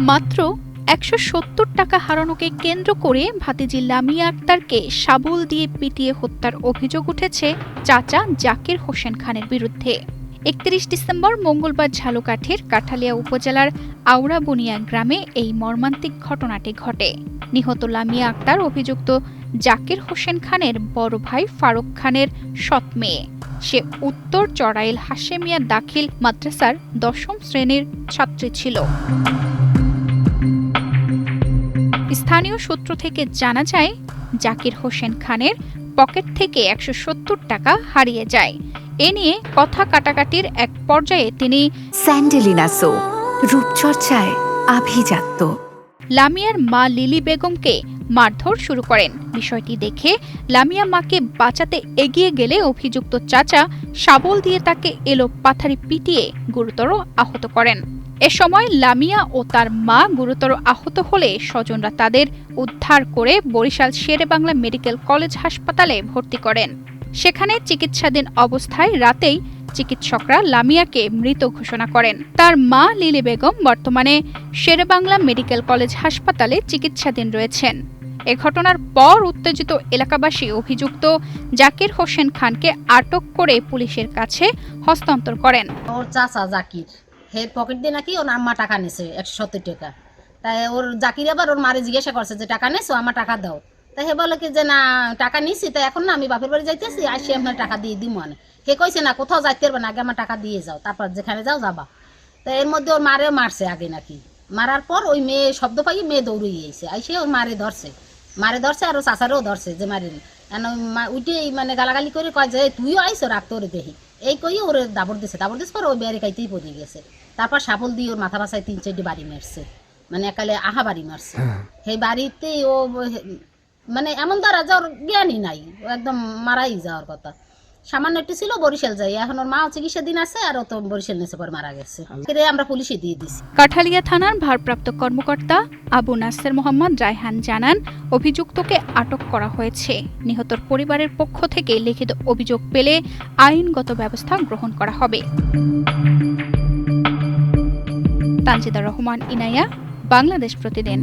মাত্র ১৭০ টাকা হারানোকে কেন্দ্র করে ভাতিজি লামিয়া আক্তারকে শাবল দিয়ে পিটিয়ে হত্যার অভিযোগ উঠেছে চাচা জাকির হোসেন খানের বিরুদ্ধে। ৩১ ডিসেম্বর মঙ্গলবার ঝালকাঠির কাঠালিয়া উপজেলার আউড়াবুনিয়া গ্রামে এই মর্মান্তিক ঘটনাটি ঘটে। নিহত লামিয়া আক্তার অভিযুক্ত জাকির হোসেন খানের বড় ভাই ফারুক খানের সৎ মেয়ে। সে উত্তর চড়াইল হাশেমিয়া দাখিল মাদ্রাসার ১০ম শ্রেণীর ছাত্রী ছিল। স্থানীয় সূত্র থেকে জানা যায়, জাকির হোসেন খানের পকেট থেকে ১৭০ টাকা হারিয়ে যায়। এ নিয়ে কথা কাটাকাটির এক পর্যায়ে তিনি স্যান্ডেলিনা সো রূপচর্চায় আভিজাত্য লামিয়ার মা লিলি বেগমকে মারধর শুরু করেন। বিষয়টি দেখে লামিয়া মাকে বাঁচাতে এগিয়ে গেলে অভিযুক্ত চাচা শাবল দিয়ে তাকে এলোপাথারি পিটিয়ে গুরুতর আহত করেন। এ সময় লামিয়া ও তার মা গুরুতর আহত হলে স্বজনরা তাদের উদ্ধার করে বরিশাল শেরেবাংলা মেডিকেল কলেজ হাসপাতালে ভর্তি করেন। সেখানে চিকিৎসাধীন অবস্থায় রাতেই চিকিৎসকরা লামিয়াকে মৃত ঘোষণা করেন। তার মা লিলি বেগম বর্তমানে শেরেবাংলা মেডিকেল কলেজ হাসপাতালে চিকিৎসাধীন রয়েছেন। এ ঘটনার পর উত্তেজিত এলাকাবাসী অভিযুক্ত জাকির হোসেন খানকে আটক করে পুলিশের কাছে হস্তান্তর করেন। ওর চাচা জাকির হে পকেট দিয়ে নাকি ওর আম্মা টাকা নিছে ১৭০ টাকা। তাই ওর জাকির আবার ওর মারে জিজ্ঞাসা করছে যে টাকা নেছো, আমার টাকা দাও। তাই হে বলে কি যে না টাকা নিছি, তাই এখন না আমি বাপের বাড়ি যাইতেছি, আসি আপনার টাকা দিয়ে দিব। মানে হে কইছে না কোথাও যাইতে পারবে না, আগে আমার টাকা দিয়ে যাও, তারপর যেখানে যাও যাবা। তাই এর মধ্যে ওর মারেও মারছে আগে নাকি। মারার পর ওই মেয়ে শব্দ পাই মেয়ে দৌড়ে গিয়েছে, আইসে ওর মারে ধরছে আর ও চাচারেও ধরছে যে মারেনি। উঠে মানে গালাগালি করে কয় যে তুইও আইসো রাখ তোরে দেখি, এই কই ওরে দাবড় দিছে পর ওই বেড়ে খাইতেই পড়ে গেছে। তারপর শাবল দিয়ে ওর মাথা বাসায় ৩-৪টি বাড়ি মারছে, মানে একালে আহা বাড়ি মারছে। সেই বাড়িতেই ও মানে এমন দ্বারা যাওয়ার জ্ঞানই নাই, ও একদম মারাই যাওয়ার কথা। সামান্য একটু ছিল বরিশাল যাই, এখন ওর মা চিকিৎসাধীন আছে আর ও তো বরিশাল নেছে পর মারা গেছে। আমরা পুলিশে দিয়ে দিছি। কাঠালিয়া থানার ভারপ্রাপ্ত কর্মকর্তা আবু নাসের মোহাম্মদ রায়হান জানান, অভিযুক্তকে আটক করা হয়েছে। নিহতর পরিবারের পক্ষ থেকে লিখিত অভিযোগ পেলে আইনগত ব্যবস্থা গ্রহণ করা হবে। তানজিদা রহমান, ইনায়া, বাংলাদেশ প্রতিদিন।